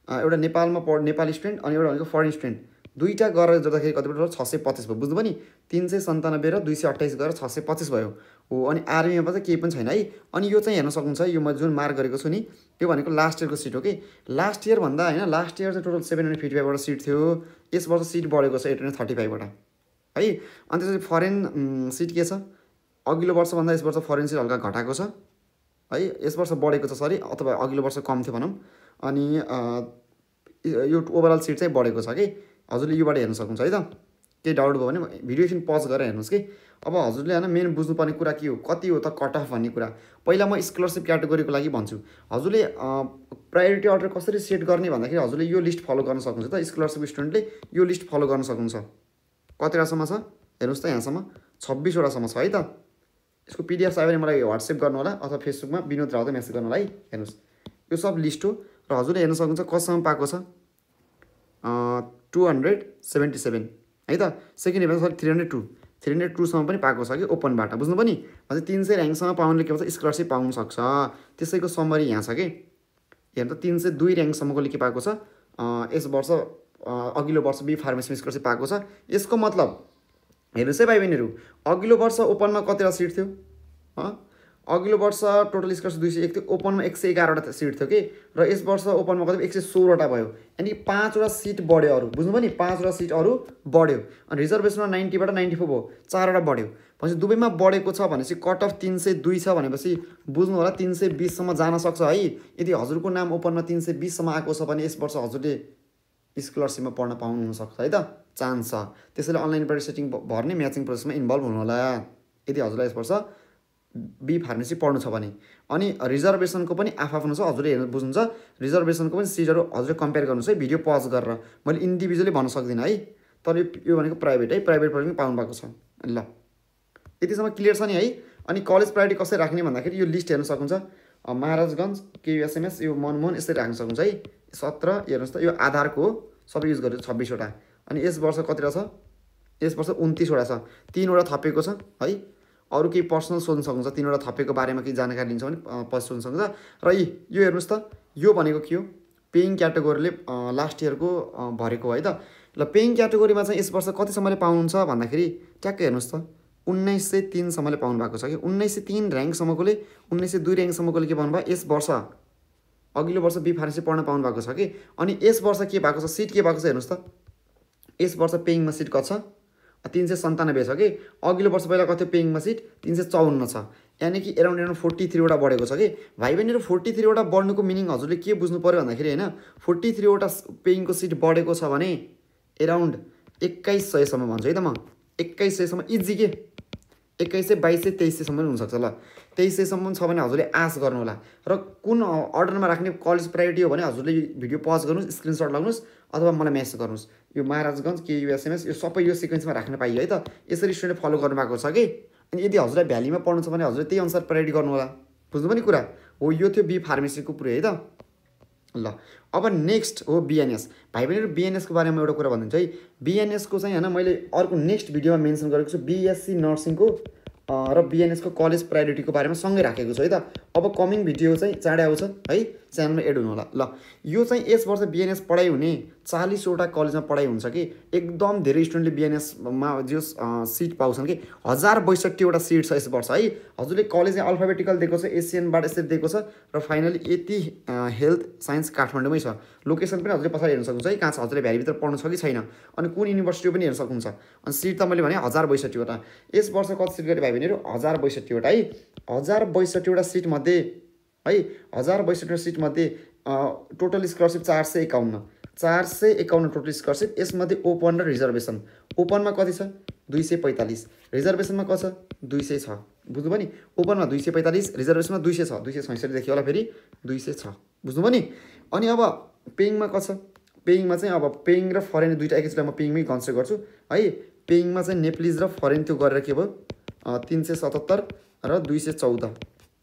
एउटा नेपालमा नेपाली स्टुडेन्ट अनि एउटा भनेको फरेन स्टुडेन्ट, दुईटा गरेर जोड्दाखेरि कति भयो, 625 भयो, बुझ्नुभयो नि। 397 र 228 गरेर 625 भयो हो। अनि आर्मीमा चाहिँ केही पनि छैन है। अनि यो चाहिँ हेर्न सक्नुहुन्छ, यो म जुन मार्क गरेको छु नि, यो भनेको लास्ट इयरको सिट हो कि। लास्ट इयर भन्दा होइन, लास्ट इयर चाहिँ टोटल 755 वटा सिट थियो, यस वर्ष सिट बढेको छ 835 वटा है। अनि त्यसपछि फरेन सिट के छ, अघिल्लो वर्षभन्दा यस वर्ष फरेन सिट हल्का घटाएको छ है, यस वर्ष बढेको छ सरी, अथवा अघिल्लो वर्ष कम थियो भनौँ। अनि यो ओभरअल सिट चाहिँ बढेको छ कि। हजुरले योबाट हेर्न सक्नुहुन्छ है त। केही डाउट भयो भने भिडियो एकछिन पज गरेर हेर्नुहोस् कि। अब हजुरले हैन मेन बुझ्नुपर्ने कुरा के हो, कति हो त कट अफ भन्ने कुरा। पहिला म स्कलरसिप क्याटेगोरीको लागि भन्छु। हजुरले प्रायोरिटी अर्डर कसरी सेट गर्ने भन्दाखेरि हजुरले यो लिस्ट फलो गर्न सक्नुहुन्छ त। स्कलरसिप स्टुडेन्टले यो लिस्ट फलो गर्न सक्नुहुन्छ। कतिवटासम्म छ हेर्नुहोस् त, यहाँसम्म 26 वटासम्म छ है त। यसको PDF चाहियो भने मलाई WhatsApp गर्नु होला अथवा फेसबुकमा विनोद राउत मेसेज गर्नु होला है। हेर्नुहोस् यो सब लिस्ट हो र हजुरले हेर्न सक्नुहुन्छ कसम्म पाएको छ 277 है त। सेकेन्ड इभेन्ट 302 सम्म पनि पाएको छ कि ओपनबाट, बुझ्नु पनि। अझै 300 र्याङ्कसम्म पाउनुले के भन्छ स्कलरसिप पाउन सक्छ। त्यसैको समरी यहाँ छ कि हेर्नु त 302 र्याङ्कसम्मकोले के पाएको छ यस वर्ष अघिल्लो वर्ष बी फार्मेसीमा स्कलरसिप पाएको छ। यसको मतलब हेर्नुहोस् है भाइ बहिनीहरू, अघिल्लो वर्ष ओपनमा कतिवटा सिट थियो, अघिल्लो वर्ष टोटल स्कलरसिप 201 थियो, ओपनमा 111वटा सिट थियो कि, र यस वर्ष ओपनमा कति 116वटा भयो। यानि 5वटा सिट बढ्यो अरू, बुझ्नु पनि 5वटा सिट अरू बढ्यो। अनि रिजर्भेसनमा 90बाट 94 भयो, 4वटा बढ्यो। भनेपछि दुवैमा बढेको छ भनेपछि कट अफ 302 छ भनेपछि बुझ्नु होला 320 सम्म जान सक्छ है। यदि हजुरको नाम ओपनमा 320 सम्म आएको छ भने यस वर्ष हजुरले स्कलरसिपमा पढ्न पाउनु सक्छ है त, चान्स छ। त्यसैले अनलाइनबाट सेटिङ भर्ने म्याचिङ प्रोसेसमा इन्भल्भ हुनु होला यदि हजुरलाई यस वर्ष बी फार्मेसी पढ्नु छ भने। अनि रिजर्भेसनको पनि आफ्नो छ, हजुरले हेर्नु बुझ्नुहुन्छ। रिजर्भेसनको पनि सिटहरू हजुरले कम्पेयर गर्नुहोस् है भिडियो पज गरेर। मैले इन्डिभिजुअली भन्न सक्दिनँ है, तर यो भनेको प्राइभेट है, प्राइभेटबाट पनि पाउनु भएको छ। ल यतिसम्म क्लियर छ नि है। अनि कलेज प्रायोरिटी कसरी राख्ने भन्दाखेरि यो लिस्ट हेर्न सक्नुहुन्छ। महाराजगञ्ज KUSMS यो मनमोहन यसरी राख्न सक्नुहुन्छ है। 17 हेर्नुहोस् त, यो आधारको हो, सबै युज गरेर 26वटा। अनि यस वर्ष कतिवटा छ, यस वर्ष 29वटा छ, 3वटा थपेको छ है। अरू केही पर्सनल सोध्न सक्नुहुन्छ, 3वटा थपेको बारेमा केही जानकारी लिन्छ भने पछि सोध्न सक्नुहुन्छ। र यो हेर्नुहोस् त, यो भनेको के हो, पेइङ क्याटेगोरीले लास्ट इयरको भरेको है त। ल पेइङ क्याटेगोरीमा चाहिँ यस वर्ष कतिसम्मले पाउनुहुन्छ भन्दाखेरि ट्याक्कै हेर्नुहोस् त 1903 सम्मले पाउनु भएको छ कि। 1903 र्याङ्कसम्मकोले 1902 र्याङ्कसम्मकोले के पाउनु भयो यस वर्ष अघिल्लो वर्ष बी फार्मेसी पढ्न पाउनु भएको छ कि। अनि यस वर्ष के भएको छ, सिट के भएको छ हेर्नुहोस् त। यस वर्ष पेइङमा सिट कति छ 397 छ कि। अघिल्लो वर्ष पहिला कति पेइङमा सिट 354 छ। यानि कि एराउन्ड 43वटा बढेको छ कि। भाइ बहिनीहरू 43वटा बढ्नुको मिनिङ हजुरले के बुझ्नु पऱ्यो भन्दाखेरि होइन, 43वटा पेइङको सिट बढेको छ भने एराउन्ड 2100 सम्म भन्छु है त म। 2100 सम्म इजी के, 2100 2200 2300 सम्म हुनसक्छ। ल 2300 सम्म छ भने हजुरले आश गर्नु होला। र कुन अर्डरमा राख्ने कलेज प्रायोरिटी हो भने हजुरले भिडियो पज गर्नुहोस्, स्क्रिनसट लगाउनुहोस् अथवा मलाई मेसेज गर्नुहोस्। यो महाराजगञ्ज KUSMS यो सबै यो सिक्वेन्समा राख्न पाइयो है त। यसरी स्टुडेन्ट फलो गर्नु भएको छ कि। अनि यदि हजुरलाई भ्यालीमा पढ्नु छ भने हजुरले त्यही अनुसार प्रायोरिटी गर्नु होला, बुझ्नु पनि कुरा हो। यो थियो बी फार्मेसीको पुरै है त। ल अब नेक्स्ट हो BNS। भाइ बहिनीहरू BNS को बारेमा एउटा कुरा भनिदिन्छु है। BNS को चाहिँ होइन मैले अर्को नेक्स्ट भिडियोमा मेन्सन गरेको छु। BSc नर्सिङको र BNS को कलेज प्रायोरिटीको बारेमा सँगै राखेको छु है त। अब कमिङ भिडियो चाहिँ चाँडै आउँछ है, च्यानलमा एड हुनु होला। ल यो चाहिँ यस वर्ष BNS पढाइ हुने 40वटा कलेजमा पढाइ हुन्छ कि। एकदम धेरै स्टुडेन्टले BNSमा जो सिट पाउँछन् कि। 1062वटा सिट छ यस वर्ष है। हजुरले कलेज चाहिँ अल्फाबेटिकल दिएको छ, एसियनबाट यसरी दिएको छ र फाइनली यति हेल्थ साइन्स काठमाडौँमै छ। लोकेसन पनि हजुरले पछाडि हेर्न सक्नुहुन्छ है, कहाँ छ हजुरले भ्यालीभित्र पढ्नु छ कि छैन। अनि कुन युनिभर्सिटी पनि हेर्न सक्नुहुन्छ। अनि सिट त मैले भने 1062वटा। यस वर्ष कति सिट गरे भाइ बहिनीहरू 1062वटा है। 1062वटा सिट मध्ये है, 1062वटा सिट मध्ये टोटल स्कलरसिप 451 टोटल स्कलरसिप। यसमध्ये ओपन र रिजर्भेसन। ओपनमा कति छ 245, रिजर्भेसनमा कति छ 200 छ, बुझ्नु पनि। ओपनमा 245, रिजर्भेसनमा 200 छ, 266 देखियो होला फेरि 200 छ, बुझ्नु पनि। अनि अब पेइङमा कति छ, पेइङमा चाहिँ अब पेइङ र फरेन दुईवटा एकैचोटि म पेइङमै कन्सिडर गर्छु है। पेइङमा चाहिँ नेप्लिज र फरेन त्यो गरेर के भयो 377 र 214,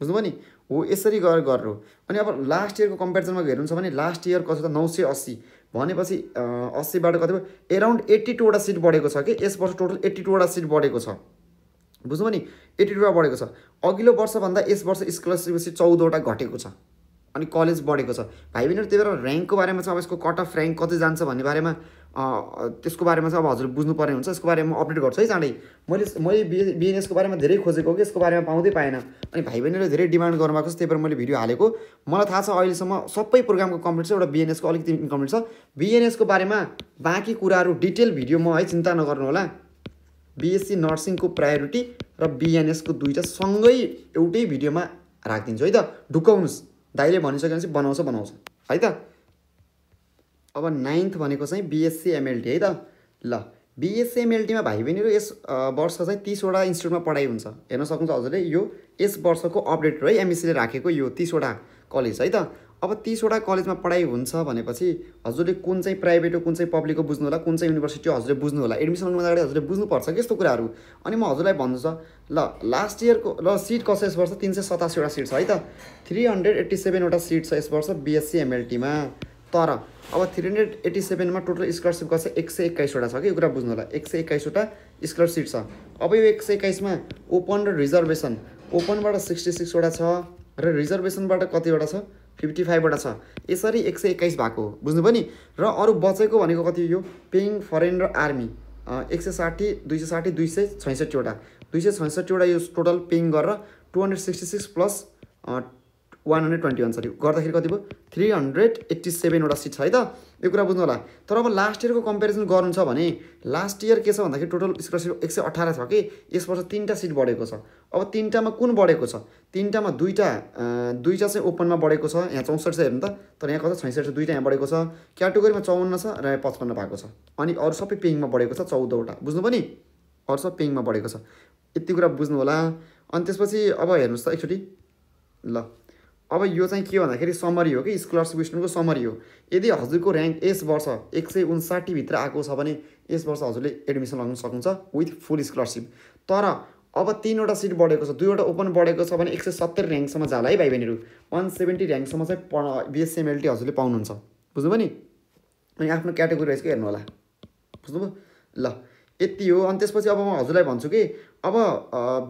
बुझ्नु पनि हो। यसरी गरेर हो। अनि अब लास्ट इयरको कम्पेरिजनमा हेर्नुहुन्छ भने लास्ट इयर कति छ 980 भनेपछि 80बाट कति भयो एराउन्ड 82वटा सिट बढेको छ कि। यस वर्ष टोटल 82वटा सिट बढेको छ, बुझ्नु पनि 82वटा बढेको छ। अघिल्लो वर्षभन्दा यस वर्ष स्कलरसिप सिट 14वटा घटेको छ। अनि कलेज बढेको छ। भाइ बहिनीहरू त्यही भएर र्याङ्कको बारेमा चाहिँ अब यसको कट अफ र्याङ्क कति जान्छ भन्ने बारेमा त्यसको बारेमा चाहिँ अब हजुरले बुझ्नुपर्ने हुन्छ। यसको बारेमा अपडेट गर्छु है चाँडै। मैले BNS को बारेमा धेरै खोजेको कि यसको बारेमा पाउँदै पाएन। अनि भाइ बहिनीहरूले धेरै डिमान्ड गर्नुभएको छ, त्यही भएर मैले भिडियो हालेको। मलाई थाहा छ अहिलेसम्म सबै प्रोग्रामको कम्प्लिट छ, एउटा BNS को अलिकति इन्कम्प्लिट छ। BNS को बारेमा बाँकी कुराहरू डिटेल भिडियो म है चिन्ता नगर्नु होला। BSc नर्सिङको प्रायोरिटी र BNS को दुईवटा सँगै एउटै भिडियोमा राखिदिन्छु है त। ढुकाउनुहोस्, दाइले भनिसकेपछि बनाउँछ है त। अब 9th भनेको चाहिँ BSc MLT है त। ल बीएससी एमएलटीमा भाइ बहिनीहरू यस वर्ष चाहिँ 30वटा इन्स्टिट्युटमा पढाइ हुन्छ। हेर्न सक्नुहुन्छ हजुरले, यो यस वर्षको अपडेट है एमएससीले राखेको यो 30वटा कलेज है त। अब 30वटा कलेजमा पढाइ हुन्छ भनेपछि हजुरले कुन चाहिँ प्राइभेट हो कुन चाहिँ पब्लिक हो बुझ्नु होला, कुन चाहिँ युनिभर्सिटी हो हजुरले बुझ्नु होला। एडमिसन गर्नु अगाडि हजुरले बुझ्नुपर्छ कि यस्तो कुराहरू। अनि म हजुरलाई भन्छु ल लास्ट इयरको ल सिट कसो यस वर्ष 387वटा सिट छ है त। 387वटा सिट छ यस वर्ष बीएससी एमएलटीमा। तर अब 387मा टोटल स्कलरसिप कस 121वटा छ कि यो कुरा बुझ्नु होला। 121वटा स्कलरसिप छ। अब यो 121मा ओपन र रिजर्भेसन, ओपनबाट 66वटा छ र रिजर्भेसनबाट कतिवटा छ 55वटा छ। यसरी 121 भएको हो, बुझ्नु पनि। र अरू बचेको भनेको कति यो पेइङ फरेन र आर्मी 160 260 266वटा 266वटा यो टोटल पेइङ गरेर 266 प्लस 121 सरी गर्दाखेरि कति भयो 387वटा सिट छ है त। यो कुरा बुझ्नु होला। तर अब लास्ट इयरको कम्पेरिजन गर्नु छ भने लास्ट इयर के छ भन्दाखेरि टोटल स्कलरसिप 118 छ कि यस वर्ष 3टा सिट बढेको छ। अब 3टामा कुन बढेको छ? 3टामा दुईटा चाहिँ ओपनमा बढेको छ, यहाँ 64 छ हेर्नु त। तर यहाँ कता 66 छ, दुईटा यहाँ बढेको छ। क्याटेगोरीमा 54 छ र 55 भएको छ। अनि अरू सबै पेइङमा बढेको छ 14वटा, बुझ्नु पनि। अरू सब पेइङमा बढेको छ, यति कुरा बुझ्नु होला। अनि त्यसपछि अब हेर्नुहोस् त एकचोटि ल। अब यो चाहिँ के भन्दाखेरि समरी हो कि स्कलरसिप स्टुडेन्टको समरी हो। यदि हजुरको र्याङ्क यस वर्ष 159 भित्र आएको छ भने यस वर्ष हजुरले एडमिसन लाग्न सक्नुहुन्छ विथ फुल स्कलरसिप। तर अब 3वटा सिट बढेको छ, 2वटा ओपन बढेको छ भने 170 र्याङ्कसम्म जाला है भाइ बहिनीहरू। 170 र्याङ्कसम्म चाहिँ बीएससी एमएलटी हजुरले पाउनुहुन्छ, बुझ्नु पनि। अनि आफ्नो क्याटेगोरी वाइजको हेर्नु होला, बुझ्नुभयो ल। यति हो। अनि त्यसपछि अब म हजुरलाई भन्छु कि अब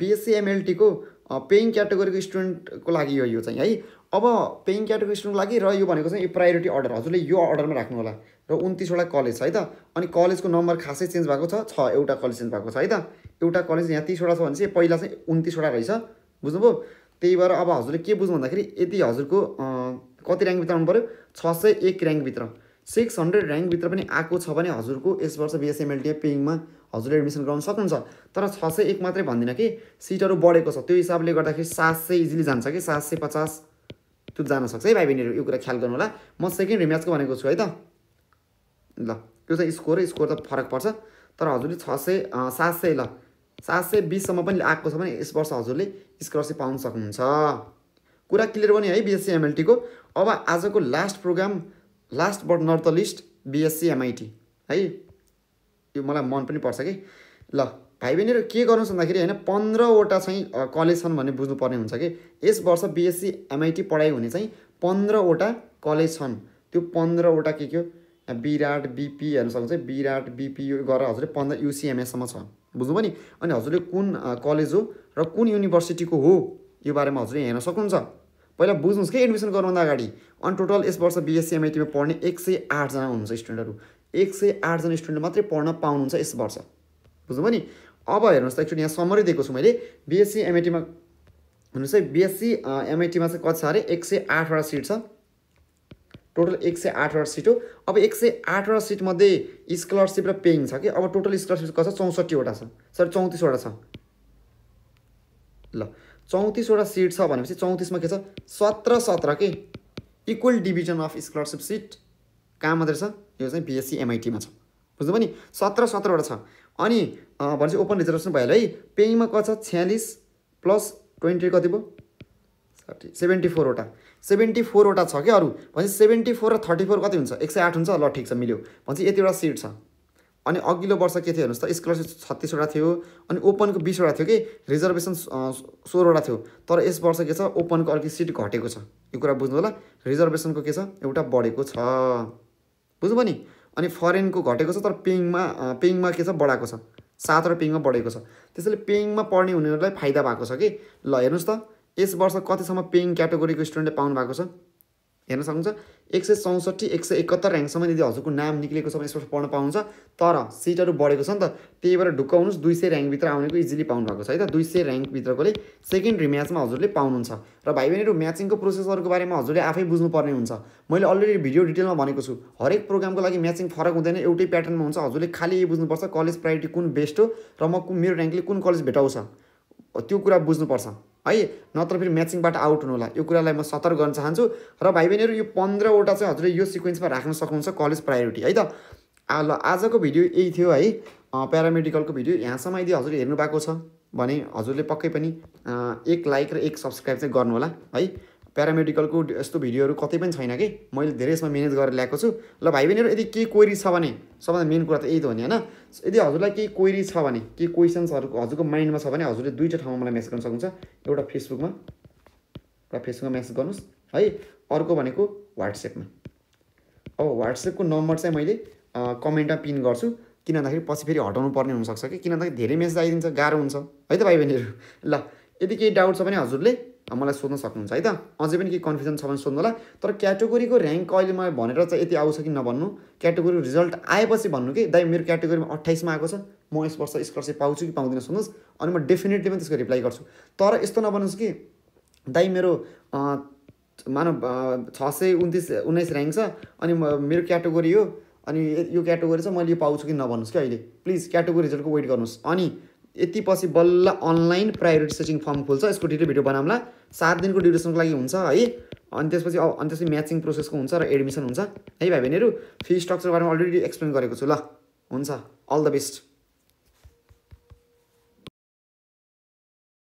बीएससी एमएलटीको पेइङ क्याटेगोरीको स्टुडेन्टको लागि यो चाहिँ है। अब पेइङ क्याटेगोरी स्टुडेन्टको लागि र यो भनेको चाहिँ यो प्रायोरिटी अर्डर, हजुरले यो अर्डरमा राख्नु होला। र 29वटा कलेज छ है त। अनि कलेजको नम्बर खासै चेन्ज भएको छ, एउटा कलेज चेन्ज भएको छ है त। एउटा कलेज यहाँ 30वटा छ भने चाहिँ पहिला चाहिँ 29वटा रहेछ, बुझ्नुभयो। त्यही भएर अब हजुरले के बुझ्नु भन्दाखेरि यदि हजुरको कति र्याङ्कभित्र आउनु पऱ्यो 601 र्याङ्कभित्र 600 र्याङ्कभित्र पनि आएको छ भने हजुरको यस वर्ष बीएससी एमएलटी पेइङमा हजुरले एडमिसन गराउन सक्नुहुन्छ। तर 601 मात्रै भन्दिनँ कि सिटहरू बढेको छ, त्यो हिसाबले गर्दाखेरि 700 इजिली जान्छ कि 750 त्यो जान सक्छ है भाइ बहिनीहरू। यो कुरा ख्याल गर्नु होला। म सेकेन्ड रिम्याचको भनेको छु है त ल। त्यो चाहिँ स्कोर त फरक पर्छ। तर हजुरले 700 ल 720सम्म पनि आएको छ भने यस वर्ष हजुरले स्कलरसिप पाउन सक्नुहुन्छ। कुरा क्लियर पनि है बीएससी एमएलटीको। अब आजको last programme, last but not the least, BSc MIT है। यो मलाई मन पनि पर्छ कि ल भाइ बहिनीहरू के गर्नुहोस् भन्दाखेरि होइन 15वटा चाहिँ कलेज छन् भन्ने बुझ्नुपर्ने हुन्छ कि यस वर्ष बीएससी एमआइटी पढाइ हुने चाहिँ 15वटा कलेज छन्। त्यो 15वटा के हो विराट बिपी हेर्न सक्नुहुन्छ। विराट बिपी यो गरेर हजुरले 15 युसिएमएससम्म छ, बुझ्नु पनि। अनि हजुरले कुन कलेज हो र कुन युनिभर्सिटीको हो यो बारेमा हजुरले हेर्न सक्नुहुन्छ। पहिला बुझ्नुहोस् कि एडमिसन गर्नुभन्दा अगाडि। अनि टोटल यस वर्ष बीएससी एमआइटीमा पढ्ने 108 जना हुनुहुन्छ स्टुडेन्टहरू। 108 जना स्टुडेन्ट मात्रै पढ्न पाउनुहुन्छ यस वर्ष, बुझ्नु पनि। अब हेर्नुहोस् त एकचोटि यहाँ समरी दिएको छु मैले। बीएससी एमआइटीमा हेर्नुहोस् है, बीएससी एमआइटीमा चाहिँ कति छ अरे 108वटा सिट छ। टोटल 108वटा सिट हो। अब 108वटा सिटमध्ये स्कलरसिप र पेइङ छ कि। अब टोटल स्कलरसिप कति छ 64वटा छ, सरी 34वटा छ ल। 34वटा सिट छ भनेपछि 34मा के छ 17 के equal division of scholarship seat कहाँ मात्रै छ? यो चाहिँ बीएससी एमआइटीमा छ, बुझ्नु पनि। 17वटा छ। अनि भनेपछि ओपन रिजर्भेसन भइहाल्यो है। पेइङमा कति छ 46 प्लस 20 कति भयो 74वटा 74वटा छ कि। अरू भनेपछि 74 र 34 कति हुन्छ 108 हुन्छ। ल ठिक छ, मिल्यो। भनेपछि यतिवटा सिट छ। अनि अघिल्लो वर्ष के थियो हेर्नुहोस् त स्कलरसिप 36वटा थियो। अनि ओपनको 20वटा थियो कि, रिजर्भेसन 16वटा थियो। तर यस वर्ष के छ ओपनको अलिकति सिट घटेको छ, यो कुरा बुझ्नु होला। रिजर्भेसनको के छ एउटा बढेको छ, बुझ्नु पनि। अनि फरेनको घटेको छ, तर पेइङमा के छ बढाएको छ, 7वटा पेइङमा बढेको छ। त्यसैले पेइङमा पढ्ने हुनेहरूलाई फाइदा भएको छ कि। ल हेर्नुहोस् त यस वर्ष कतिसम्म पेइङ क्याटेगोरीको स्टुडेन्टले पाउनु भएको छ हेर्न सक्नुहुन्छ। 164 171 र्याङ्कसम्म यदि हजुरको नाम निक्लेको छ भने यस वर्ष पढ्न पाउनुहुन्छ। तर सिटहरू बढेको छ नि त, त्यही भएर ढुक्क हुनुहोस् 200 र्याङ्कभित्र आउनेको इजिली पाउनु भएको छ है त। 200 र्याङ्कभित्रकोले सेकेन्ड रिम्याचमा हजुरले पाउनुहुन्छ। र भाइ बहिनीहरू म्याचिङको प्रोसेसहरूको बारेमा हजुरले आफै बुझ्नुपर्ने हुन्छ। मैले अलरेडी भिडियो डिटेलमा भनेको छु, हरेक प्रोग्रामको लागि म्याचिङ फरक हुँदैन, एउटै प्याटर्नमा हुन्छ। हजुरले खालि यही बुझ्नुपर्छ कलेज प्रायोरिटी कुन बेस्ट हो र मेरो र्याङ्कले कुन कलेज भेटाउँछ, त्यो कुरा बुझ्नुपर्छ है। नत्र फेरि म्याचिङबाट आउट हुनु होला। यो कुरालाई म सतर्क गर्न चाहन्छु। र भाइ बहिनीहरू यो 15वटा चाहिँ हजुरले यो सिक्वेन्समा राख्न सक्नुहुन्छ कलेज प्रायोरिटी है त। ल आजको भिडियो यही थियो है। प्यारामेडिकलको भिडियो यहाँसम्म यदि हजुरले हेर्नु भएको छ भने हजुरले पक्कै पनि 1 लाइक र 1 सब्सक्राइब चाहिँ गर्नु होला है। प्यारामेडिकलको यस्तो भिडियोहरू कतै पनि छैन कि मैले धेरै यसमा मेहनत गरेर ल्याएको छु। ल भाइ बहिनीहरू यदि केही क्वेरी छ भने सबभन्दा मेन कुरा त यही त हो नि हैन। यदि हजुरलाई केही क्वेरी छ भने केही क्वेशन्सहरू हजुरको माइन्डमा छ भने हजुरले दुईटा ठाउँमा मलाई मेसेज गर्न सक्नुहुन्छ। एउटा फेसबुकमा मेसेज गर्नुस् है, अर्को भनेको व्हाट्सएपमा। अब व्हाट्सएपको नम्बर चाहिँ मैले कमेन्टमा पिन गर्छु, किन भन्दाखेरि पछि फेरि हटाउनु पर्ने हुनसक्छ कि, किन भन्दाखेरि धेरै मेसेज आइदिन्छ गाह्रो हुन्छ है त भाइ बहिनीहरू। ल यदि केही डाउट छ भने हजुरले मलाई सोध्न सक्नुहुन्छ है त। अझै पनि केही कन्फ्युजन छ भने सोध्नु होला। तर क्याटेगोरीको र्याङ्क अहिले मैले भनेर चाहिँ यति आउँछ कि नभन्नु, क्याटेगोरीको रिजल्ट आएपछि भन्नु कि दाइ मेरो क्याटेगोरीमा 28 मा आएको छ, म यस वर्ष स्कलरसिप पाउँछु कि पाउँदिनँ सोध्नुहोस्, अनि म डेफिनेटली पनि त्यसको रिप्लाई गर्छु। तर यस्तो नभन्नुहोस् कि दाइ मेरो मानव 629 र्याङ्क छ अनि मेरो क्याटेगोरी हो अनि यो क्याटेगोरी छ, मैले यो पाउँछु कि नभन्नुहोस् कि अहिले प्लिज क्याटेगोरी रिजल्टको वेट गर्नुहोस्। अनि यति पछि बल्ल अनलाइन प्रायोरिटी सर्चिङ फर्म खुल्छ, यसको डिटेल भिडियो बनाउँला। 7 दिनको ड्युरेसनको लागि हुन्छ है। अनि त्यसपछि म्याचिङ प्रोसेसको हुन्छ र एडमिसन हुन्छ है भाइ बहिनीहरू। फी स्ट्रक्चर बारेमा अलरेडी एक्सप्लेन गरेको छु। ल हुन्छ, अल द बेस्ट।